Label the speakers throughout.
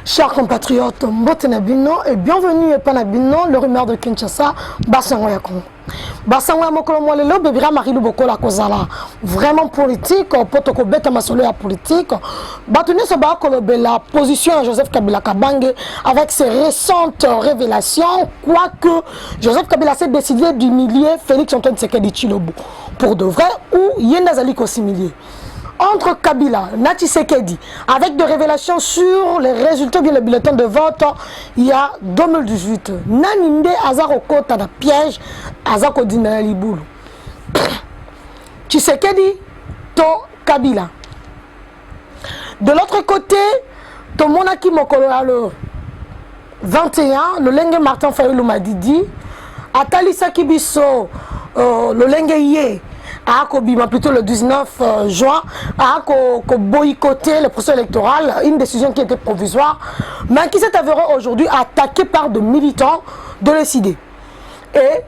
Speaker 1: Chers compatriotes, Mbotenabino et bienvenue à Panabino, le rumeur de Kinshasa, Bassango Yakon. Bassango Yamokolo Mwalelo, Bebira Marilou Bokola Kozala. Vraiment politique, Potoko Beta Masolo ya politique. Batoune Seba la position de Joseph Kabila Kabange avec ses récentes révélations, quoique Joseph Kabila s'est décidé d'humilier Félix Antoine Tshisekedi Tshilombo. Pour de vrai, ou Yenda Zali s'humilier. Entre Kabila, Nati Sekedi, avec des révélations sur les résultats du bulletin de vote, il y a 2018. Naninde Azaroko Tada piège, Azako Dina Liboulou. Tshisekedi, to Kabila. De l'autre côté, to Monaki Mokolo le 21, le Lenge Martin Fayulu Madidi, Atalisa Kibiso, le Lenge Ye. Plutôt le 19 juin, a boycotté le processus électoral, une décision qui était provisoire, mais qui s'est avérée aujourd'hui attaquée par des militants de l'ECD. Et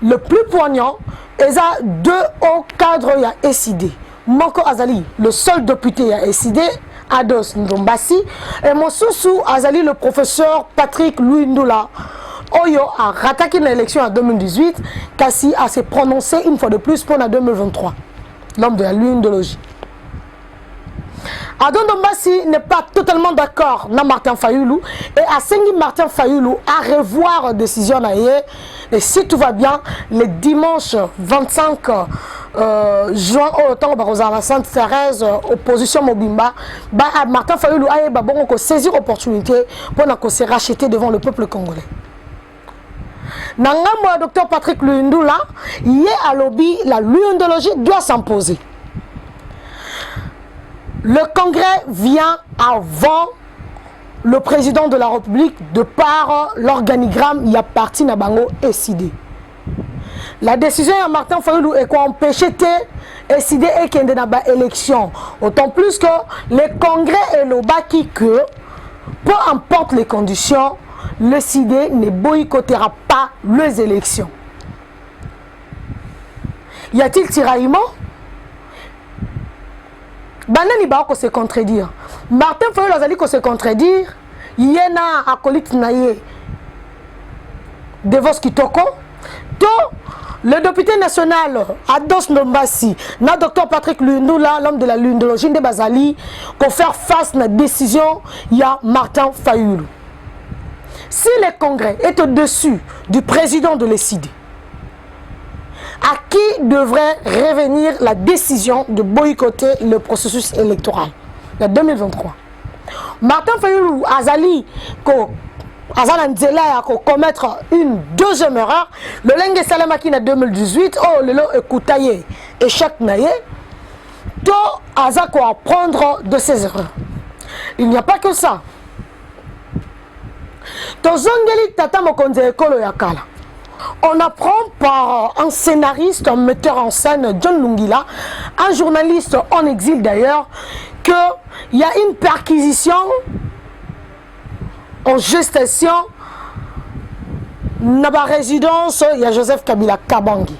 Speaker 1: le plus poignant, il y a deux hauts cadres de l'ECD. Moko Azali, le seul député de l'ECD, Ados Ndombasi, et Mosusu Azali, le professeur Patrick Louis Ndoula. Oyo a rattaqué l'élection en 2018, Kassi a se prononcé une fois de plus pour la 2023, l'homme de la lunologie. Adon Dombassi n'est pas totalement d'accord avec Martin Fayulu et a sengi Martin Fayulu à revoir la décision et si tout va bien, le dimanche 25 juin au temps de Sainte-Thérèse, opposition Mobimba, Martin Fayulu a saisi l'opportunité pour se racheter devant le peuple congolais. Nangamo docteur Patrick Lundula, hier à lobby, la luondologie doit s'imposer. Le congrès vient avant le président de la République de par l'organigramme il y a parti na bango SID. La décision de Martin Fayulu est quoi empêcher SID et qu'il y ait une élection. Autant plus que le congrès est le baki que, peu importe les conditions, le CID ne boycottera pas les élections. Y a-t-il tiraillement? Banani Baoko se contredire. Martin Fayulu Azali se contredire. Yena acolyte naye Devos Kitoko. To le député national Ados Ndombasi, na docteur Patrick Lundula, l'homme de la lunologie de Bazali, pour faire face à la décision, il y a Martin Fayulu. Si le congrès est au-dessus du président de l'ECD, à qui devrait revenir la décision de boycotter le processus électoral de 2023? Martin Fayulu Azali Azalanzela a commettre une deuxième erreur. Le Lenge Salamaki en 2018, le lot écoutaye échec naye, to Azako apprendre de ses erreurs. Il n'y a pas que ça. On apprend par un scénariste, un metteur en scène, John Lungila, un journaliste en exil d'ailleurs, qu'il y a une perquisition en gestation dans la résidence, il y a Joseph Kabila Kabange.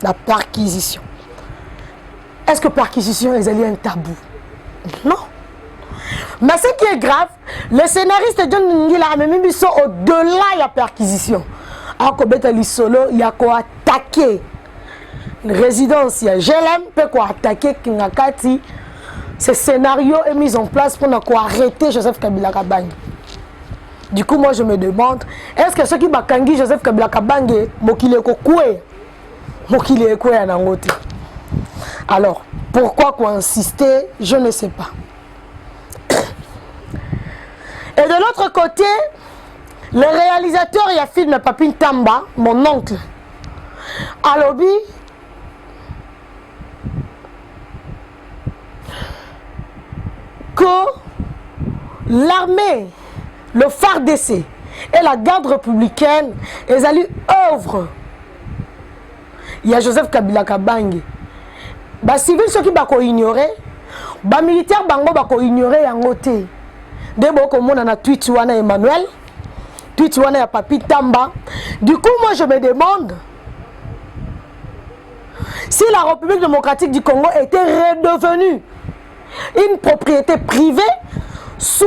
Speaker 1: La perquisition. Est-ce que perquisition est un tabou? Non. Mais ce qui est grave, le scénariste John Ngila a même mis au-delà de la perquisition. Alors il y a quoi attaquer une résidence, il y a GLM, peut quoi attaquer Kingakati. Ce scénario est mis en place pour arrêter Joseph Kabila Kabange. Du coup, moi je me demande, est-ce que ceux qui bakangi Joseph Kabila Kabange, Mokile Kokoué, Mokile Kokoué à Nangote? Alors, pourquoi quoi insister? Je ne sais pas. Et de l'autre côté, le réalisateur et film Papine Tamba, mon oncle, à lobby, que l'armée, le FARDC et la garde républicaine, ils allaient œuvre. Il y a Joseph Kabila Kabange. Les civils, ceux qui vont ignorer, les militaires vont ignorer en côté. On a tweet wana Emmanuel, tweet wana Papi Tamba. Du coup, moi je me demande si la République démocratique du Congo était redevenue une propriété privée sous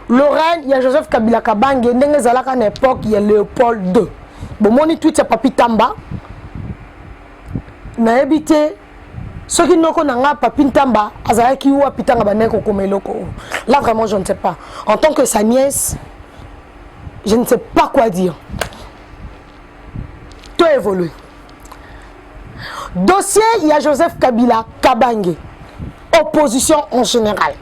Speaker 1: le règne, il y a Joseph Kabila Kabange, il y a une époque, il y a Léopold II. Bon, mon tweet, c'est Papi Tamba. Na habité, ceux qui n'ont pas Papi Tamba, Azaraki ou Apitanga Baneko comme Eloko. Là, vraiment, je ne sais pas. En tant que sa nièce, je ne sais pas quoi dire. Tout évolue. Dossier, il y a Joseph Kabila Kabange. Opposition en général.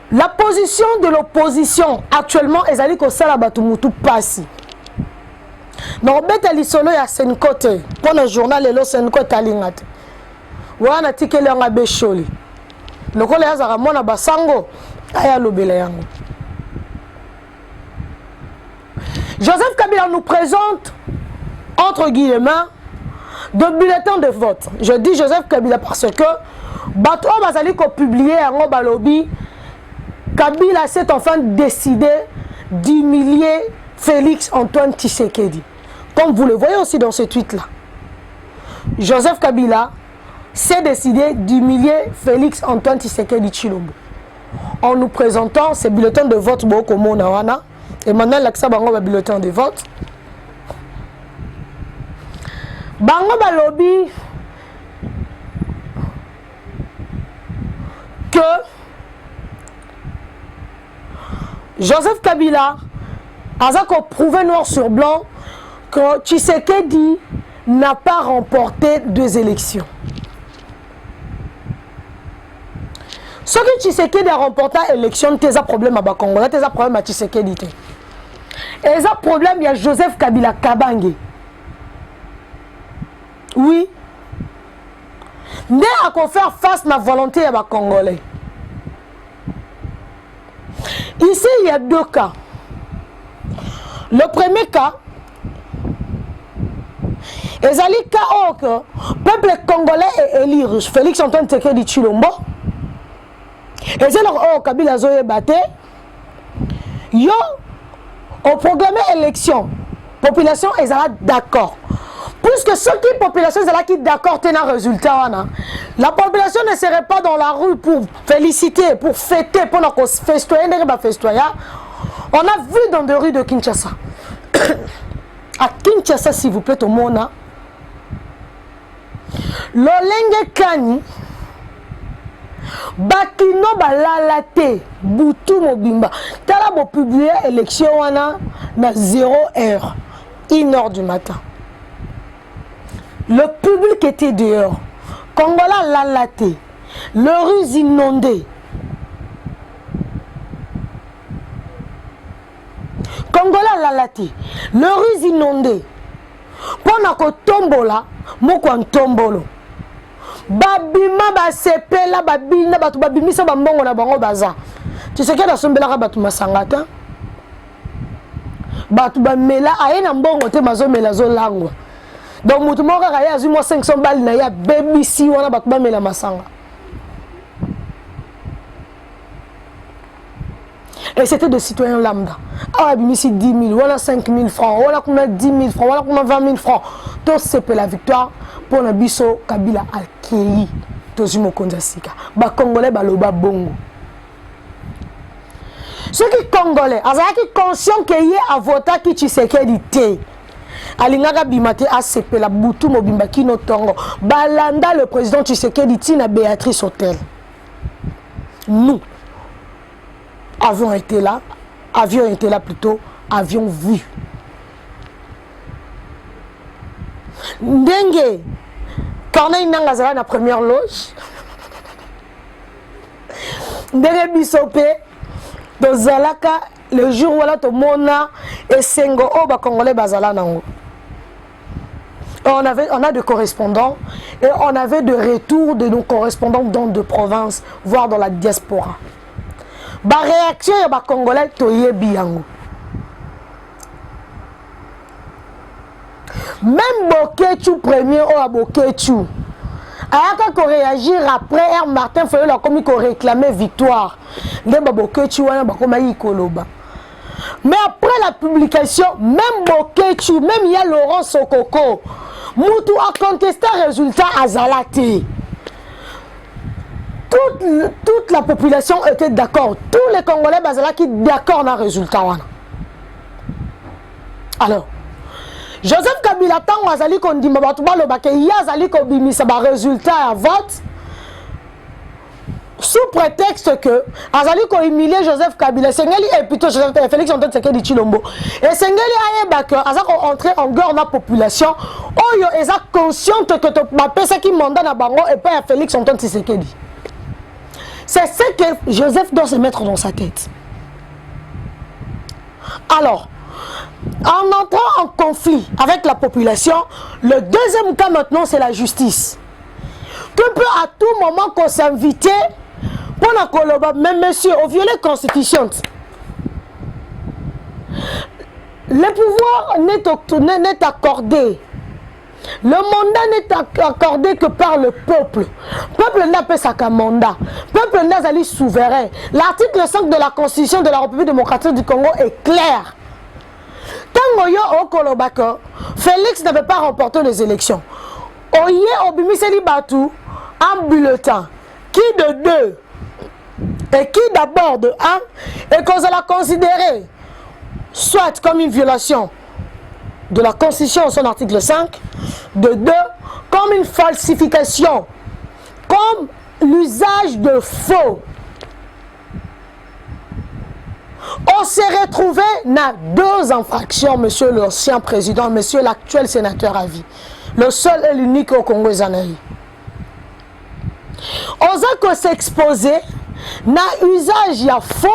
Speaker 1: La position de l'opposition actuellement est allée qu'au Salabatumutu passe. Non, bête l'isolo ya Senkote. Pour le journal, le Senkote alingate. Wana tikele nga besholi. Le kole ya zara mona basango aya lobele yango. Joseph Kabila nous présente entre guillemets de bulletins de vote. Je dis Joseph Kabila parce que bato bazali ko publier yango balobi Kabila s'est enfin décidé d'humilier Félix Antoine Tshisekedi. Comme vous le voyez aussi dans ce tweet-là. Joseph Kabila s'est décidé d'humilier Félix Antoine Tshisekedi Tshilombo. En nous présentant ces bulletins de vote Boko Nawana. Et maintenant, l'accès bango ba bulletin de vote. Bango balobi que Joseph Kabila a prouvé noir sur blanc que Tshisekedi n'a pas remporté 2 élections. Ce que Tshisekedi a remporté l'élection, c'est un problème à Bakongo, c'est un problème à Tshisekedi. Et un problème, il y a Joseph Kabila Kabange. Oui. Né à faire face à la volonté à Congolais. Ici, il y a 2 cas. Le premier cas, les cas où le peuple congolais est élu Félix Antoine Tshisekedi Tshilombo. Et c'est là où Kabila Zoé Baté. Yo, au programme élection, population est d'accord. Puisque ceux qui population est d'accord tenant résultat, la population ne serait pas dans la rue pour féliciter, pour fêter, pour nous festoyer, on a vu dans des rues de Kinshasa. À Kinshasa, s'il vous plaît, tout le monde, Lolenge Kani, Bakino Balalate, Boutou Mobimba, Tala bo publier élection wana na 0h, 1h du matin. Le public était dehors. Congola lalaté, le rues inondées. Congola lalaté, le rues inondées. Pendant que tombola, moko en tombolo. Babima ba sepela babina batu babimisa bambongo na bango baza. Tu sais que dans son belaka batu masangata. Batu ba mela ayena mbongo te mazo mela zo langwa. Donc mutu moko kaya azu mo 500 balles na ya baby si wana batu ba mela masanga. Et c'était des citoyens lambda. Ah, ici 10 000, voilà 5 000 francs, voilà combien 10 000 francs, voilà combien 20 000 francs. Tout c'est la victoire pour le biso Kabila Akei. Tozimo Konzasika. Ba Congolais baloba bongo. Ceux qui Congolais, qui conscient qu'il y a à voter qui Tshisekedi té. Alingaka bimate ACP la Boutou Mobimba Kino Tongo. Balanda le président Tshisekedi tina Béatrice Hôtel. Nous avions été là plutôt, avions vu. Ndenge, Corneille Nangazala na première loge. Ndenge Bisopé, de Zalaka, le jour où là, tout le monde et Sengo, oh, bah, Congolais, Bazala Nango. On a des correspondants et on avait de retour de nos correspondants dans de provinces, voire dans la diaspora. Ba réaction ya ba Congolais toyebi yango. Même Bokechu premier ou à Bokechu. Ayaka ko réagir après R Martin Fayulu a commis ko réclamer victoire. Ndeba Bokechu wana ba koma yikoloba. Mais après la publication, même Bokechu, même il y a Laurent Sokoko, Moutou a contesté le résultat à Zalate. Tout toute la population était d'accord. Tous les Congolais qui d'accord dans le résultat. Alors, Joseph Kabila, tant Azali Kondima, il y a Azali Kobimisa, résultat à vote, sous prétexte que Azali ko humilier Joseph Kabila, Sengeli et plutôt Joseph Félix Antoine Tshisekedi Tshilombo. Et Sengeli a que Azako entrer en guerre dans la population, oyo est consciente que tu m'appelles ça qui mandat na bango et pas Félix Antoine Tshisekedi. C'est ce que Joseph doit se mettre dans sa tête. Alors, en entrant en conflit avec la population, le deuxième cas maintenant c'est la justice. Tu peux à tout moment qu'on s'invite pour la coloba, même monsieur, au violer la constitution. Le pouvoir n'est accordé. Le mandat n'est accordé que par le peuple. Le peuple n'a pas sa mandat. Le peuple n'a pas souverain. L'article 5 de la Constitution de la République démocratique du Congo est clair. Tant que Félix n'avait pas remporté les élections. Oye Obimiseli Batou, un bulletin qui de 2 et qui d'abord de 1 et qu'on l'a considéré soit comme une violation de la Constitution, son article 5, de 2 comme une falsification, comme l'usage de faux. On s'est retrouvé dans 2 infractions, monsieur l'ancien président, monsieur l'actuel sénateur à vie. Le seul et l'unique au Congo Zanaï. On a s'exposer dans usage ya faux,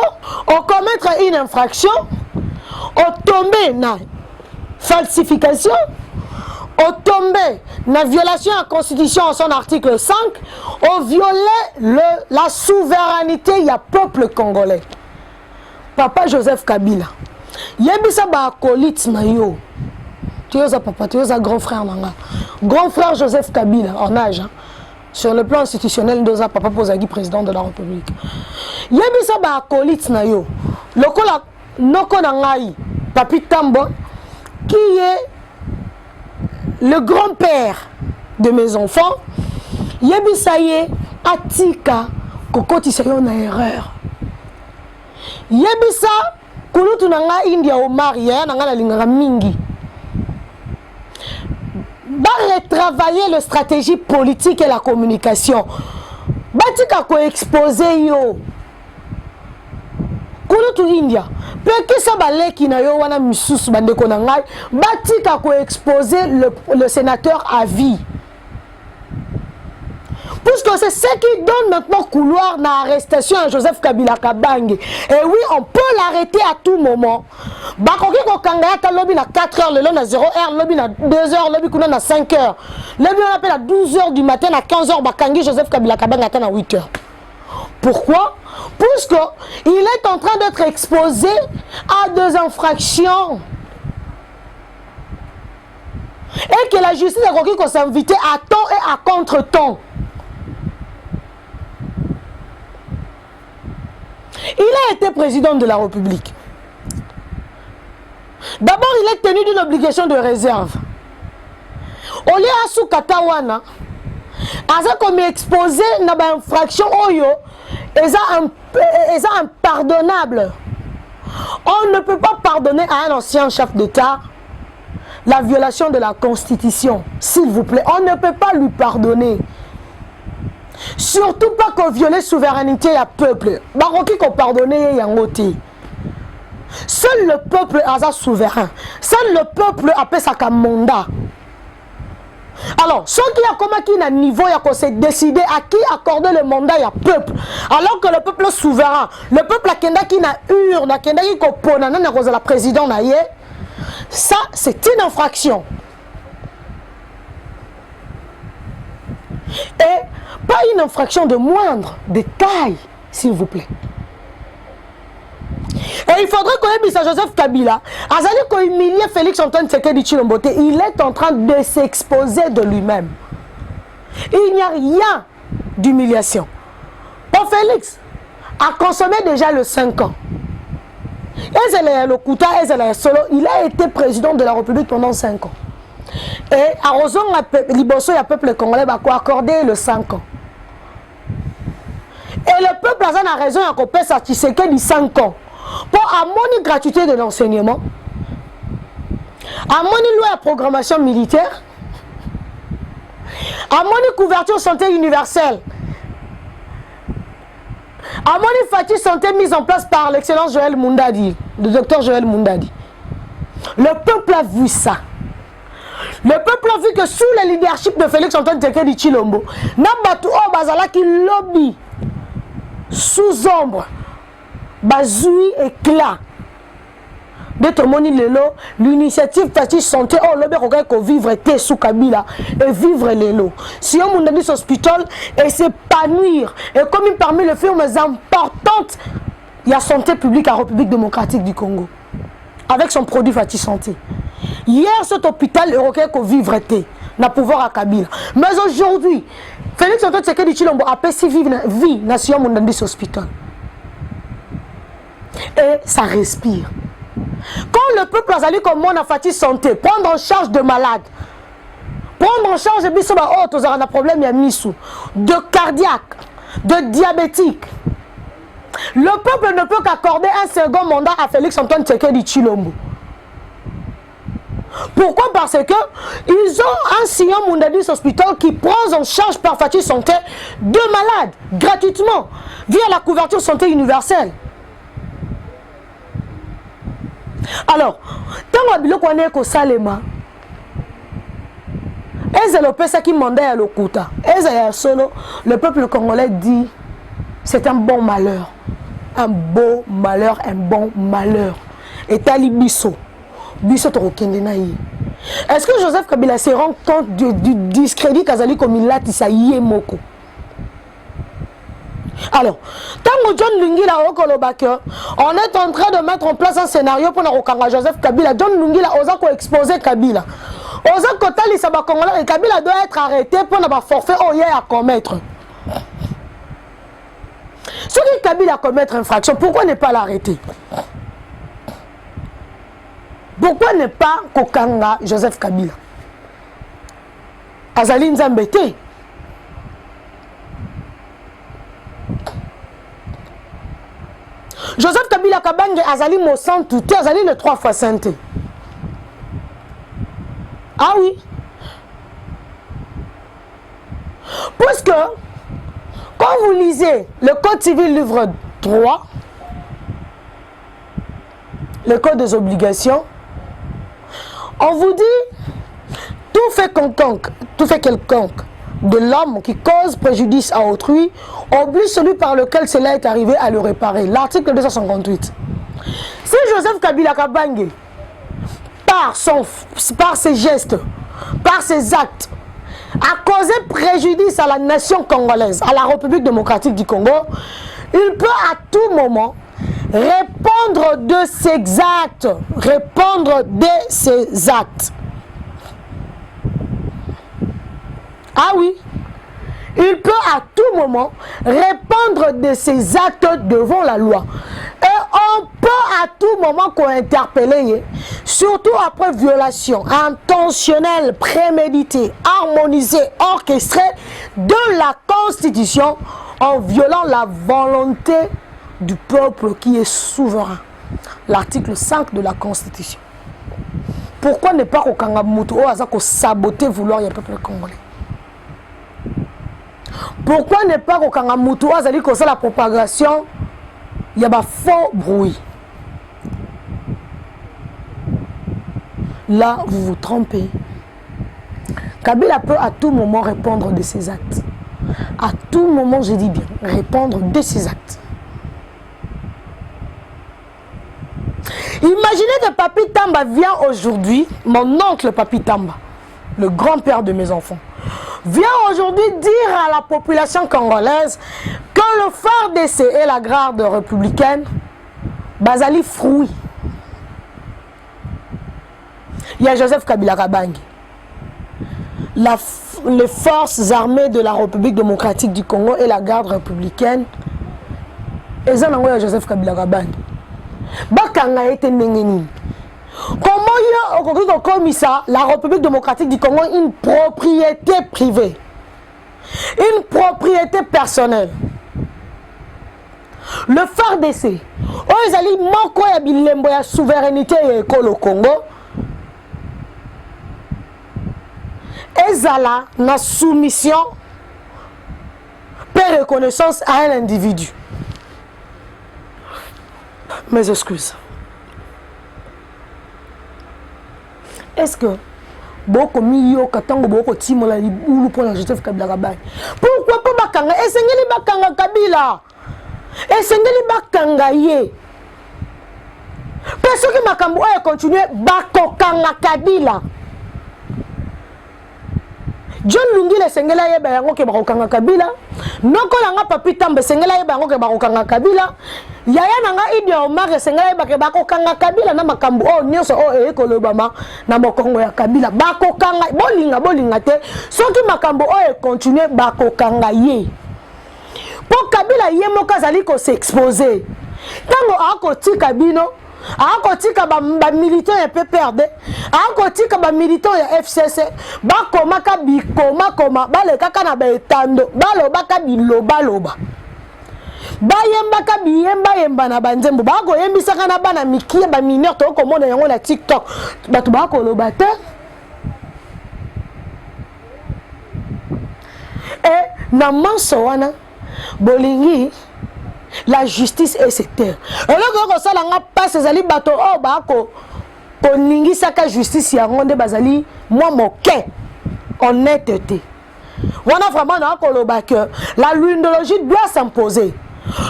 Speaker 1: on commettre une infraction, on tomber dans falsification, on tomber dans violation de la Constitution en son article 5, on violer la souveraineté du peuple congolais. Papa Joseph Kabila, yebisa ba acolyte na yo. Tu es papa, tu es un grand frère nanga. Grand frère Joseph Kabila en âge. Hein. Sur le plan institutionnel, nous avons papa Pozagi, président de la République. Yebisa ba acolyte na yo. Lokola noko nangai, Papi Tambo, qui est le grand-père de mes enfants. Yebisa ye atika kokoti sayo na erreur. Yebisa kulutu nanga India o maria nanga la lingara mingi. Retravailler la stratégie politique et la communication. Batika ko exposer yo. Kulutu India. Peki sa baleki na yo wana misusu bandeko na ngai. Batika ko exposer le sénateur à vie. Puisque c'est ce qui donne maintenant couloir dans l'arrestation à Joseph Kabila Kabange. Et oui, on peut l'arrêter à tout moment. Bakoki ko kangaya lobby na 4h, le long à 0h, lobby na 2h, lobby kuna na 5h. Lobby on appelle à 12h du matin, à 15h, bakangi Joseph Kabila Kabange à 8h. Pourquoi? Puisque il est en train d'être exposé à 2 infractions. Et que la justice a requis qu'on s'invite à temps et à contre-temps. Il a été président de la République. D'abord, il est tenu d'une obligation de réserve. Au lieu de sous Katawana, Aza comme exposé dans une infraction Oyo, est impardonnable. On ne peut pas pardonner à un ancien chef d'État la violation de la Constitution. S'il vous plaît, on ne peut pas lui pardonner. Surtout pas qu'on viole la souveraineté à peuple. Baroki qu'on pardonne yangote. Seul le peuple a souverain. Seul le peuple a sa mandat. Alors, ceux qui a comme qui n'a niveau, il a décidé à qui accorder le mandat à peuple. Alors que le peuple est souverain, le peuple a qui n'a urne, a qui n'a la président ça c'est une infraction. Et pas une infraction de moindre détail, s'il vous plaît. Et il faudrait qu'on ait Joseph Kabila, Azali qu'on humilie Félix Antoine Tshisekedi Tshilombo, il est en train de s'exposer de lui-même. Il n'y a rien d'humiliation. Bon, Félix a consommé déjà le 5 ans. Il a été président de la République pendant 5 ans. Et à Rozon, Liboso, il y a peuple congolais qui a accordé le 5 ans. Et le peuple a raison à couper ça Tshisekedi 5 ans. Pour amener gratuité de l'enseignement, amener loi à programmation militaire, amener couverture santé universelle, amener Fati santé mise en place par l'excellence Joël Mundadi, le docteur Joël Mundadi. Le peuple a vu ça. Le peuple a vu que sous le leadership de Félix Antoine Tshisekedi Tshilombo, Nambatu O Bazala qui lobby sous ombre, Bazoui éclat. De Tomoni Lelo, l'initiative Fati Santé, oh lobby ko vivre té sous Kabila et vivre Lelo. Si on m'a dit hospital et s'épanouir, et comme parmi les firmes importantes, il y a Santé publique à République démocratique du Congo. Avec son produit Fati Santé. Hier, cet hôpital européen qu'on vivre était, n'a pouvoir à Kabila. Mais aujourd'hui, Félix Antoine Tshisekedi Tshilombo a perçu vie nation mondiale de hospital. Et ça respire. Quand le peuple a dit comme on a Fati Santé, prendre en charge de malades, prendre en charge de bisoba, oh, tu as un problème, il y a Missou, de cardiaque, de diabétique. Le peuple ne peut qu'accorder un second mandat à Félix Antoine Tshisekedi Tshilombo. Pourquoi? Parce que ils ont un sillon Mundadis Hospital qui prend en charge par Fati Santé de malades gratuitement via la couverture santé universelle. Alors, tant que vous Salema, qui mandait à l'Okuta, solo, le peuple congolais dit c'est un bon malheur. Un beau malheur, un bon malheur. Et Tali Bisso. Bisso Torokendenaï. Est-ce que Joseph Kabila se rend compte du discrédit Kazali comme il l'a dit Moko? Alors, tant que John Lungila on est en train de mettre en place un scénario pour Narokanga Joseph Kabila. John Lungila a exposé Kabila. Oza Kotali Saba Congolais et Kabila doit être arrêté pour ne pas forfait à commettre. Ce qui Kabila commettre infraction, pourquoi ne pas l'arrêter? Pourquoi ne pas Kokanga Joseph Kabila? Azali Nzambete. Joseph Kabila Kabange Azali Mosan Touté, Azali le 3 fois sainté. Ah oui. Puisque quand vous lisez le Code civil livre 3, le Code des obligations, on vous dit tout fait quelconque de l'homme qui cause préjudice à autrui oblige celui par lequel cela est arrivé à le réparer. L'article 258. Si Joseph Kabila Kabange, par ses gestes, par ses actes, a causé préjudice à la nation congolaise, à la République démocratique du Congo, il peut à tout moment répondre de ses actes. Répondre de ses actes. Ah oui, il peut à tout moment répondre de ses actes devant la loi. Et on peut à tout moment interpeller, surtout après violation intentionnelle, préméditée, harmonisée, orchestrée de la Constitution en violant la volonté du peuple qui est souverain. L'article 5 de la Constitution. Pourquoi ne pas saboter vouloir le peuple congolais? Pourquoi ne pas que la propagation, il y a un faux bruit? Là, vous vous trompez. Kabila peut à tout moment répondre de ses actes. À tout moment, je dis bien, répondre de ses actes. Imaginez que Papi Tamba vient aujourd'hui, mon oncle Papi Tamba, le grand-père de mes enfants, vient aujourd'hui dire à la population congolaise que le FARDC et la garde républicaine, Bazali fruit. Il y a Joseph Kabila Kabange. Les forces armées de la République démocratique du Congo et la garde républicaine, et ça, il y a Joseph Kabila Kabange. Bakanga était nengeni. Comment il y a comme ça, la République démocratique du Congo, une propriété privée, une propriété personnelle? Le FARDC, ils allaient manquer à bilembo ya souveraineté et école Congo. Ils allaient na soumission par reconnaissance à un individu. Mes excuses. Est-ce que beaucoup miyo katango beaucoup timola libulu pour la Joseph Kabila Kabang? Pourquoi pas bakanga? Esengeli bakanga Kabila. Esengeli bakanga ye. Parce que makambo a continué bakokanga Kabila. John Lungi le sengela ye bayango ke bakokanga Kabila. Noko langa papi tambe sengela ye bayango ke bakokanga Kabila. Yaya nanga Idi Omar sengela ye bakokanga Kabila na makambo o nyonso o ekolo bama na mokongo ya Kabila. Bakokanga bolinga te. Soki makambo o continue bakokanga ye. Po Kabila ye moka zali ko s'exposer. Tango ako tika bino ako tika ba militant ya PPRD, ako tika ba militant ya FCC, ba koma ka bikoma bale kaka na ba etando, balo baka biloba. Ba yemba ka biyemba na banzembo, ba ko yembisaka na bana mikie ba mineur to ko mona yango na TikTok. Batu ba ko loba te. Et na manso wana bolingi la justice est secteur. Alors que ça l'a pas ces ali bateau oh bako koningi saka justice ya ngonde bazali moi moqué honnêteté. Wana vraiment na koloba que la lundologie doit s'imposer.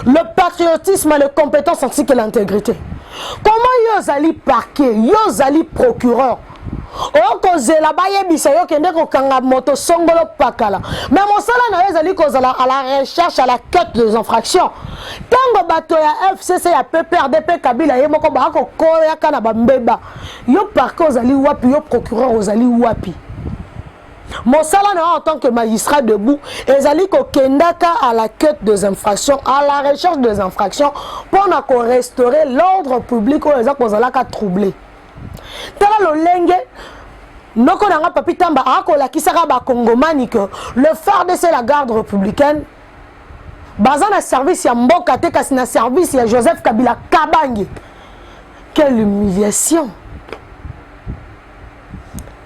Speaker 1: Le patriotisme, les compétences ainsi que l'intégrité. Comment yozali parquet, yozali procureur? O koze la baye bisayo kende ko kanga moto songolo pakala. Mais mon sala na yozali kozala à la recherche à la quête des infractions. Tango bato ya FCC ya PPRDP Kabila ye moko ba ko koya kana ba mbeba. Yo parquet ozali wapi, yo procureur ozali wapi. Mon salaire en tant que magistrat debout, ezali ko kendaka à la quête des infractions, à la recherche des infractions pour restaurer l'ordre public ou les gens troubler. Tala lo lenge noko nanga papi tamba ako la kisaka ba kongomani que le FARDC c'est la garde républicaine. Bazana service ya mboka te kasi na service ya Joseph Kabila Kabange. Quelle humiliation.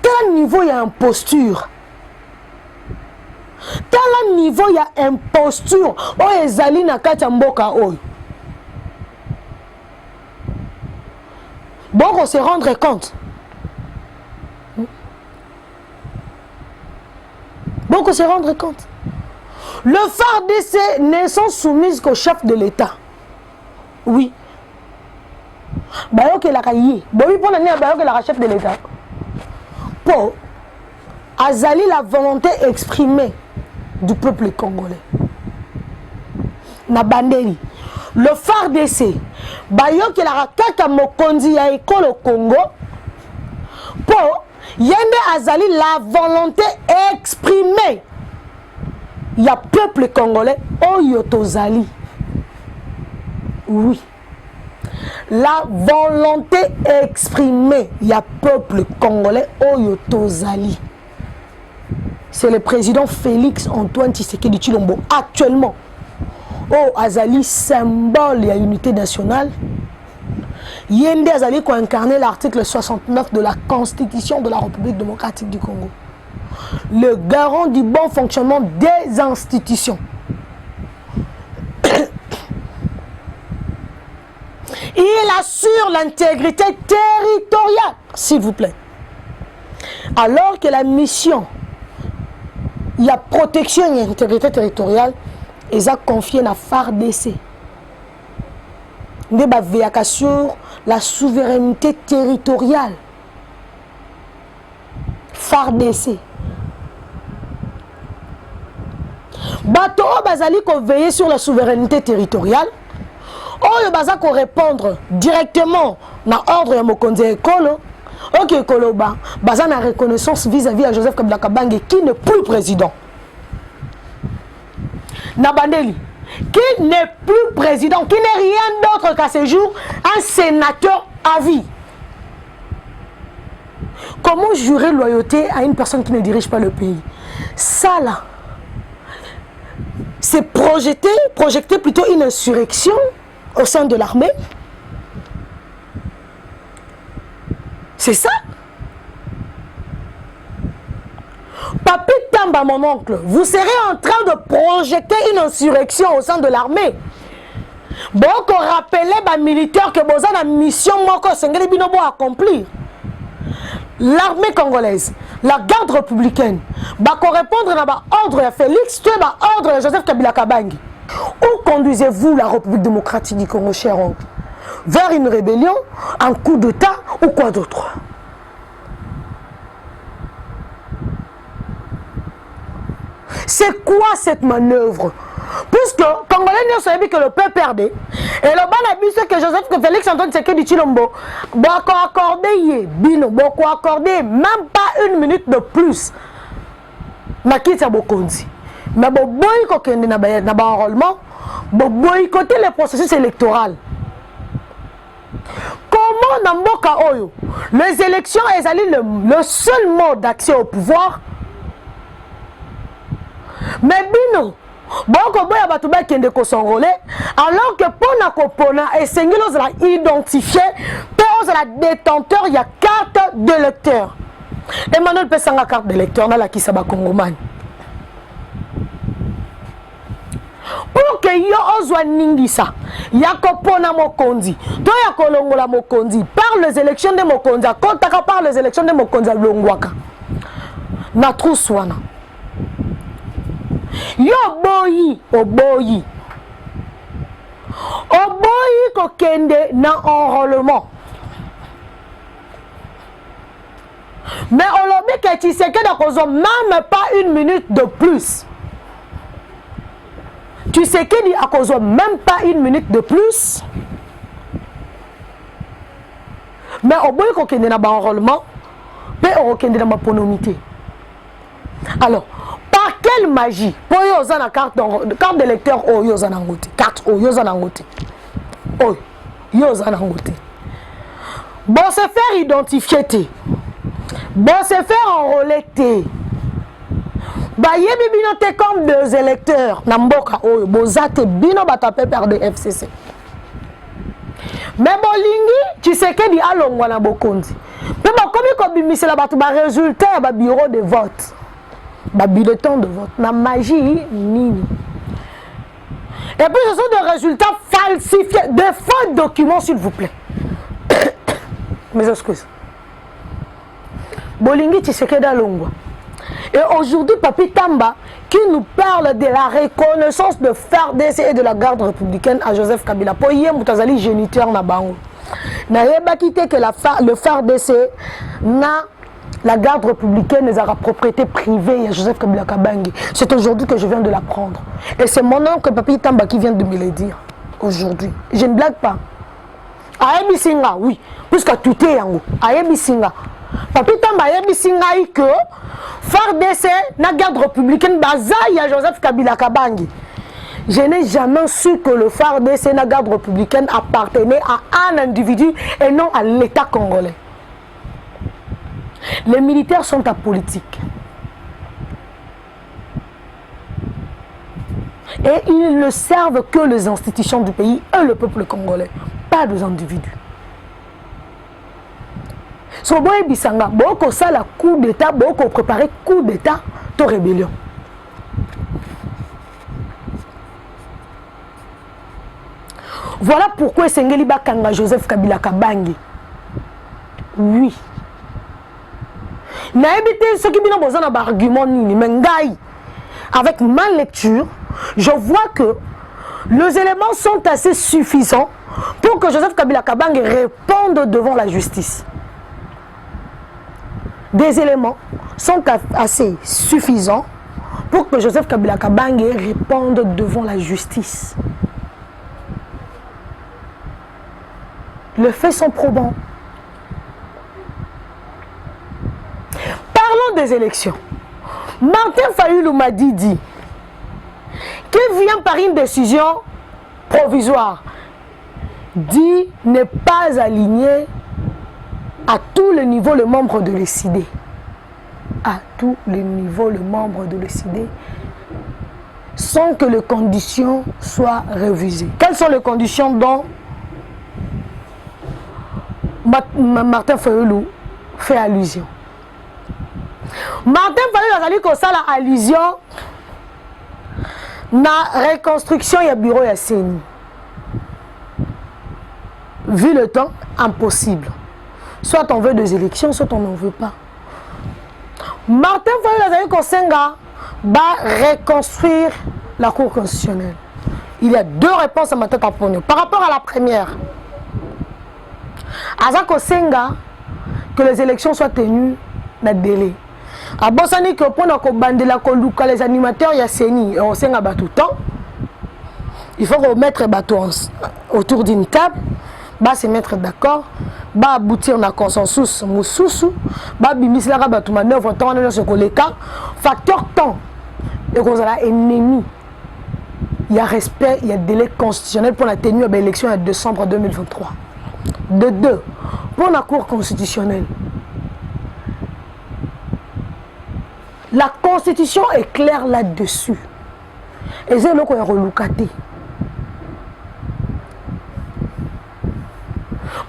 Speaker 1: Quel niveau il y a imposture. Quel niveau il y a imposture. Oh ezali na kati ya mboka oyo. Bon, on se rendre compte. Bon, on se rendre compte. Le FARDC ne sont soumises qu'au chef de l'État. Oui. Bayo que la cahier. Bon, oui, pour l'année, Bayo que la chef de l'État. Pour Azali la volonté exprimée du peuple congolais. Nabandeli. Le FARDC, Bayo que la kaka mokondi ya école au Congo, pour yende Azali la volonté exprimée. Il y a peuple congolais, Oyotozali. Oui. La volonté exprimée, il y a peuple congolais, Oyotozali. C'est le président Félix Antoine Tshisekedi Tshilombo actuellement. Oh, Azali, symbole de l'unité nationale. Yende Azali qui a incarné l'article 69 de la Constitution de la République démocratique du Congo. Le garant du bon fonctionnement des institutions. Il assure l'intégrité territoriale, s'il vous plaît. Alors que la mission, il y a protection et intégrité territoriale, ils ont confié à FARDC. Ils ont sur la souveraineté territoriale. FARDC. Bato bazali ko veiller sur la souveraineté territoriale. Oh, baza ko répondre directement na ordre ya mokonzi ekolo. OK Koloba, baza na reconnaissance vis-à-vis à Joseph Kabila Kabange qui n'est plus président. Nabandeli, qui n'est plus président, qui n'est rien d'autre qu'à ce jour un sénateur à vie. Comment jurer loyauté à une personne qui ne dirige pas le pays? Ça là, c'est projeter plutôt une insurrection au sein de l'armée. C'est ça. Papi Tamba, mon oncle, vous serez en train de projeter une insurrection au sein de l'armée. Bon, qu'on rappelle les militaires que vous avez une mission à accomplir. L'armée congolaise, la garde républicaine, va répondre à l'ordre de Félix, tu à l'ordre de Joseph Kabila Kabangi. Où conduisez-vous la République démocratique du Congo, cher oncle? Vers une rébellion, un coup d'État ou quoi d'autre? C'est quoi cette manœuvre? Puisque Congolais ne savent que le peuple perdait. Et le ban a vu que Joseph Félix Antoine Tshisekedi Tshilombo beaucoup accordé bino beaucoup accordé même pas une minute de plus. Makita Bokondi. Mais bon boycotté na ba enrôlement, bon boycotter le processus électoral. Comment dans Mboka Oyo, les élections est le seul mode d'accès au pouvoir? Mais bino boko boya batu ba kende ko s'enrôler alors que pona essengeli ozala identifié pe ozala détenteur il y a carte d'électeur. Emmanuel pesanga carte d'électeur na la kisaba Congomani. Pour que yo ozwa ningisa ya kopona mokonzi to ya kolongola mokonzi par les élections de mokonzi kotaka par les élections de mokonzi longwaka na truswana. Yo oboyi kokende na enrôlement. Mais on l'a dit que tu sais que dans même pas une minute de plus. Tu sais qu'il y a même pas une minute de plus. Mais oboyi kokende na ba enrôlement, pe okende na ma ponomité. Alors par quelle magie pour yoza na carte d'électeur o yoza na ngote carte o yoza na ngote o yoza na ngote bon se faire identifier te bon se faire enrôler te ba yebi bino te comme deux électeurs na mboka o bozate bino batape par de FCC mais bolingi tu sais que di alongwa na bokondi mais ba komi ko bimisela batu ba résultat ba bureau de vote. Bulletin de vote, la magie nini. Et puis ce sont des résultats falsifiés, des faux documents s'il vous plaît. Mes excuses. Bolingi Tshisekedi Longwa. Et aujourd'hui Papi Tamba qui nous parle de la reconnaissance de FARDC et de la garde républicaine à Joseph Kabila. Pour hier Moutazali géniteur na bango. Na yeba quitté que le FARDC na la garde républicaine les a propriété privée à Joseph Kabila Kabangi. C'est aujourd'hui que je viens de l'apprendre. Et c'est mon oncle Papi Tamba qui vient de me le dire. Aujourd'hui. Je ne blague pas. Ayebi Singa, oui. Puisque tout est en haut. Ayebi Singa. Papi Tamba Ayebi Singa que FARDC, la garde républicaine, bazaï à Joseph Kabila Kabangi. Je n'ai jamais su que le FARDC, la garde républicaine, appartenait à un individu et non à l'État congolais. Les militaires sont apolitiques. Et ils ne servent que les institutions du pays et le peuple congolais, pas des individus. Soboye Bisanga, beaucoup ça la coup d'État, beaucoup préparé coup d'État, de rébellion. Voilà pourquoi Sengeli Bakanga Joseph Kabila Kabangi. Oui. Ce qui a besoin d'un argument, avec ma lecture, je vois que les éléments sont assez suffisants pour que Joseph Kabila Kabangi réponde devant la justice. Des éléments sont assez suffisants pour que Joseph Kabila Kabangi réponde devant la justice. Les faits sont probants. Parlons des élections. Martin Fayulu m'a dit qu'il vient par une décision provisoire, dit ne pas aligner à tous les niveaux les membres de l'ECD. À tous les niveaux les membres de l'ECD. sans que les conditions soient révisées. Quelles sont les conditions dont Martin Fayulu fait allusion? Martin Fayulu a dit que ça la allusion na reconstruction et bureau ya CENI. Vu le temps, impossible. Soit on veut des élections, soit on n'en veut pas. Martin Fayulu a dit que Senga va reconstruire la Cour constitutionnelle. Il y a deux réponses à ma tête à prendre. Par rapport à la première, Azako Senga, que les élections soient tenues dans le délai. A Bosani que pour les animateurs, il y a CENI, on Senga tout le temps. Il faut remettre les bateaux autour d'une table, va se mettre d'accord, va aboutir à un consensus, va bimisser la bateau manœuvre, facteur temps, et qu'on a ennemi. Il y a respect, il y a délai constitutionnel pour la tenue de l'élection en décembre 2023. De deux, pour la Cour constitutionnelle, la Constitution est claire là-dessus. Et c'est là qu'on est reloucaté.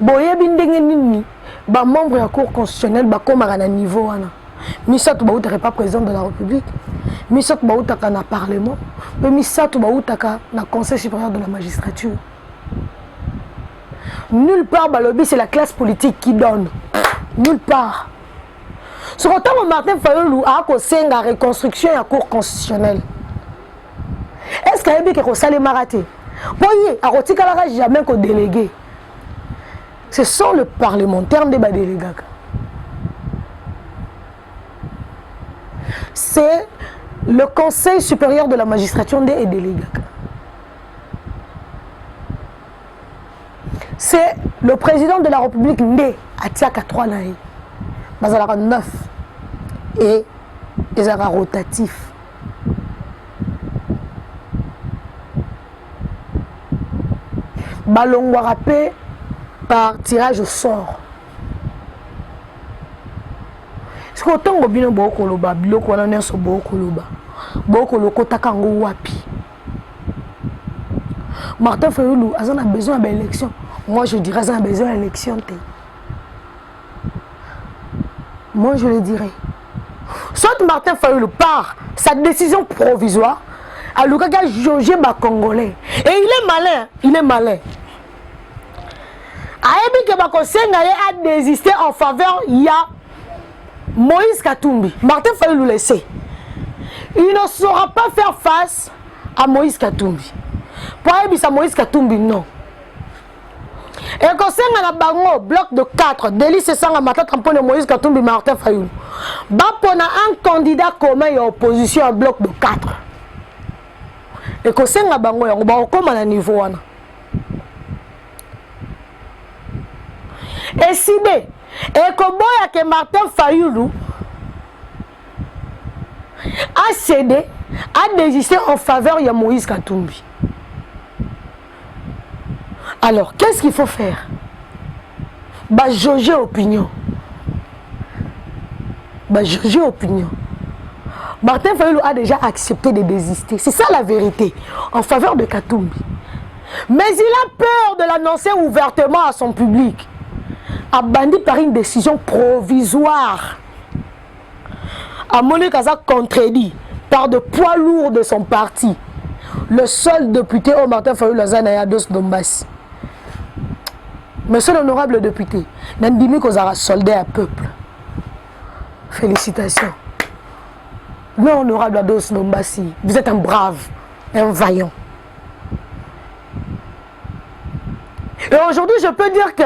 Speaker 1: Boye bindenge nini, ba membre de la Cour constitutionnelle, ba comme à un niveau. Misa tu n'es pas président de la République. Misa tu n'es pas dans le Parlement. Mais Misa tu n'es pas dans le Conseil supérieur de la magistrature. Nulle part, Balobi, c'est la classe politique qui donne. Nulle part. Sur autant que Martin Fayulu a conseillé la reconstruction de la Cour constitutionnelle. Est-ce qu'il y a des gens qui ont maraté? Voyez, à Rotikala, jamais qu'on délégué. Ce sont les parlementaires des délégués. C'est le Conseil supérieur de la magistrature des délégués. C'est le président de la République né à Tiaka 3 naïs. Bazalaka 9 et les ara rotatifs. Ballon warapé par tirage au sort. Ce que autant que bien beaucoup loba, biloko wana nso beaucoup loba. Beaucoup loko takango wapi. Martin Fayulu a besoin d'élection. Moi je dirais qu'il a besoin d'élection. Moi je le dirais. Soit Martin Fayulu part sa décision provisoire à Lukaga Jogé Congolais. Et il est malin. Il est malin. Aébi que Bakosenga a désisté en faveur, il y a Moïse Katumbi. Martin Fayulu le sait. Il ne saura pas faire face à Moïse Katumbi. Pour Aébi, ça Moïse Katumbi, non. Et quand c'est un bango, bloc de 4, délit c'est ça, ma tête de Moïse Katumbi, Martin Fayulu. Bah, pour un candidat commun et opposition à bloc de 4. Et quand c'est un bango, on va comme à un niveau. Et si bien, et que Martin Fayulu a cédé, a désisté en faveur de Moïse Katumbi. Alors, qu'est-ce qu'il faut faire? Bah, jauger opinion. Bah, jauger opinion. Martin Fayulu a déjà accepté de désister. C'est ça la vérité, en faveur de Katumbi. Mais il a peur de l'annoncer ouvertement à son public. Abandi par une décision provisoire. A Monique Kaza contredit par de poids lourds de son parti. Le seul député au Martin Fayulu Zanaya Dos Dombas. Monsieur l'honorable député, Nandimi Kozara soldé à peuple. Félicitations. Non, honorable Dos Dombassi, vous êtes un brave, un vaillant. Et aujourd'hui, je peux dire que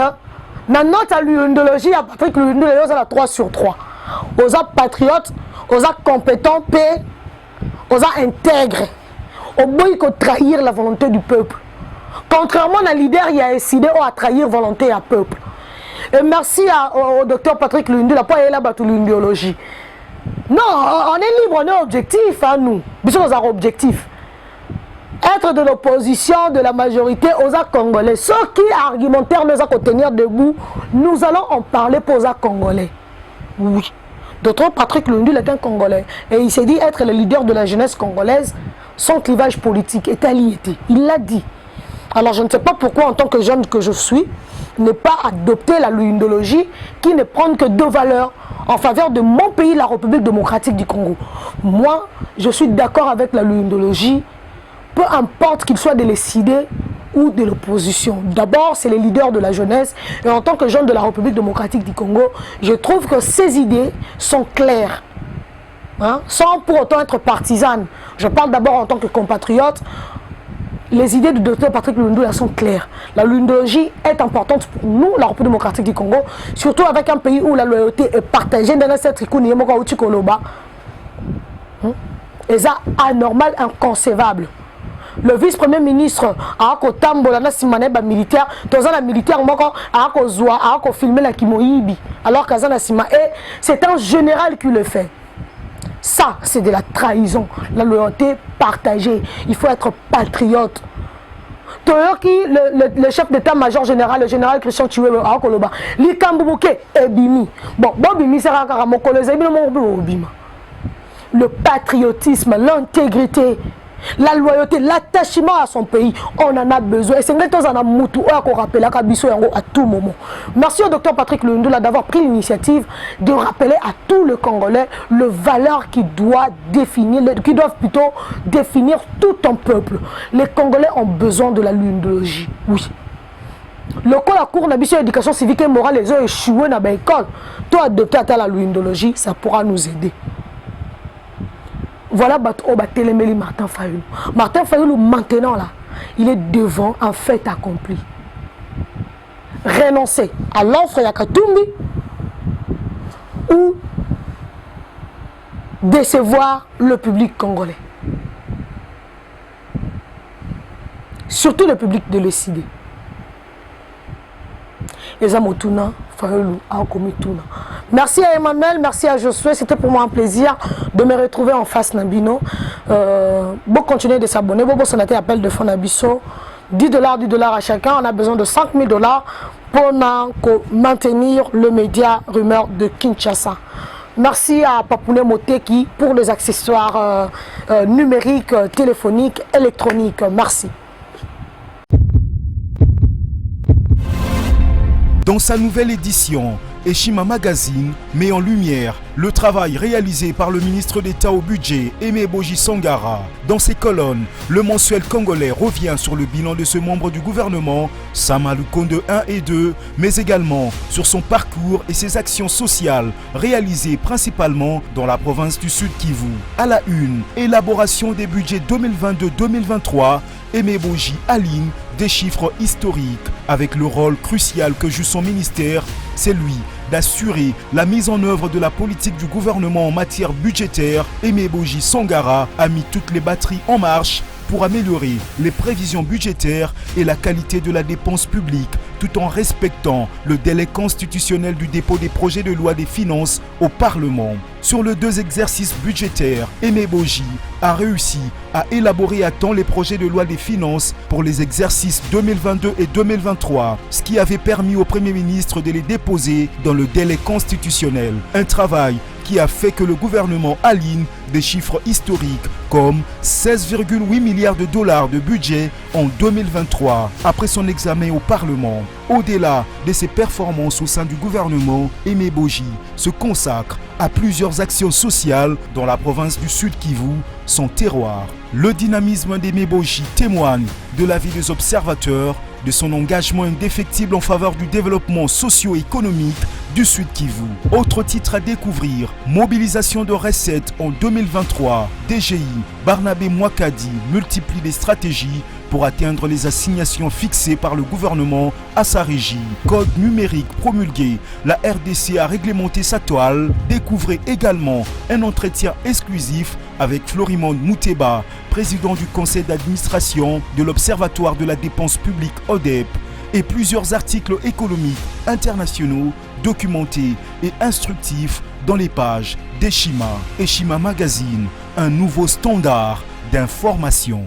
Speaker 1: dans notre l'undologie, à Patrick Lundu, il y a 3 sur 3. Aux patriotes, aux compétents, aux intègres. Au bout de trahir la volonté du peuple. Contrairement à un leader, il a décidé à trahir la volonté du peuple. Et merci au docteur Patrick Lundu, la poids est là pour l'undologie. Non, on est libre, on est objectif, hein, nous. Nous sommes objectifs. Être de l'opposition, de la majorité aux Congolais. Ceux qui argumentaires nous ont tenir debout, nous allons en parler pour les Congolais. Oui. Docteur Patrick Lundu est un Congolais. Et il s'est dit être le leader de la jeunesse congolaise son clivage politique est aliété. Il l'a dit. Alors je ne sais pas pourquoi, en tant que jeune que je suis, ne pas adopter la luyindologie qui ne prend que deux valeurs en faveur de mon pays, la République démocratique du Congo. Moi, je suis d'accord avec la luyindologie, peu importe qu'il soit de l'ECD ou de l'opposition. D'abord, c'est les leaders de la jeunesse. Et en tant que jeune de la République démocratique du Congo, je trouve que ces idées sont claires. Sans pour autant être partisane. Je parle d'abord en tant que compatriote. Les idées du docteur Patrick Lundula sont claires. La luyindologie est importante pour nous, la République démocratique du Congo, surtout avec un pays où la loyauté est partagée dans cette trikouni et ça anormal, inconcevable. Le vice-premier ministre a tambola na simaneba militaire, tozana militaire moko a zoa a filmer la kimoyibi alors qu'azana sima et c'est un général qui le fait. Ça, c'est de la trahison, la loyauté partagée. Il faut être patriote. Le chef d'état-major général, le général Christian Chiwe, Likambouke et Bimi. Bon, Bimi sera le patriotisme, l'intégrité, la loyauté, l'attachement à son pays, on en a besoin. Et c'est à tout moment. Merci au docteur Patrick Lundula d'avoir pris l'initiative de rappeler à tout le Congolais les valeurs qui doivent plutôt définir tout un peuple. Les Congolais ont besoin de la luyindologie. Oui. Le cours la cour d'éducation éducation civique et morale, les ont échoué dans l'école. Toi, adopter à la luyindologie, ça pourra nous aider. Voilà Martin Fayulu. Martin Fayulu, maintenant là, il est devant un fait accompli. Renoncer à l'offre Yakatumbi ou décevoir le public congolais. Surtout le public de l'ECD. Merci à Emmanuel, merci à Josué, c'était pour moi un plaisir de me retrouver en face Nabino. Bon, continuez de s'abonner, bon, sonner appel de fonds Nabiso, $10 à chacun, on a besoin de $5 000 pour maintenir le média rumeur de Kinshasa. Merci à Papouné Moteki pour les accessoires numériques, téléphoniques, électroniques. Merci.
Speaker 2: Dans sa nouvelle édition, Eshima Magazine met en lumière le travail réalisé par le ministre d'État au budget, Aimé Boji Sangara. Dans ses colonnes, le mensuel congolais revient sur le bilan de ce membre du gouvernement, Sama Lukonde 1 et 2, mais également sur son parcours et ses actions sociales réalisées principalement dans la province du Sud Kivu. À la une, élaboration des budgets 2022-2023, Aimé Boji aligne des chiffres historiques avec le rôle crucial que joue son ministère, c'est lui d'assurer la mise en œuvre de la politique du gouvernement en matière budgétaire. Aimé Boji Sangara a mis toutes les batteries en marche pour améliorer les prévisions budgétaires et la qualité de la dépense publique, tout en respectant le délai constitutionnel du dépôt des projets de loi des finances au Parlement. Sur les 2 exercices budgétaires, Aimé Boji a réussi à élaborer à temps les projets de loi des finances pour les exercices 2022 et 2023, ce qui avait permis au Premier ministre de les déposer dans le délai constitutionnel. Un travail qui a fait que le gouvernement aligne des chiffres historiques comme 16,8 milliards de dollars de budget en 2023 après son examen au Parlement. Au-delà de ses performances au sein du gouvernement, Aimé Boji se consacre à plusieurs actions sociales dans la province du Sud Kivu, son terroir. Le dynamisme d'Aimé Boji témoigne de l'avis des observateurs de son engagement indéfectible en faveur du développement socio-économique du Sud Kivu. Autre titre à découvrir, mobilisation de recettes en 2023. DGI, Barnabé Mwakadi multiplie les stratégies pour atteindre les assignations fixées par le gouvernement à sa régie. Code numérique promulgué, la RDC a réglementé sa toile. Découvrez également un entretien exclusif avec Florimond Mouteba, président du conseil d'administration de l'Observatoire de la dépense publique ODEP, et plusieurs articles économiques internationaux documentés et instructifs dans les pages d'Eshima. Eshima Magazine, un nouveau standard d'information.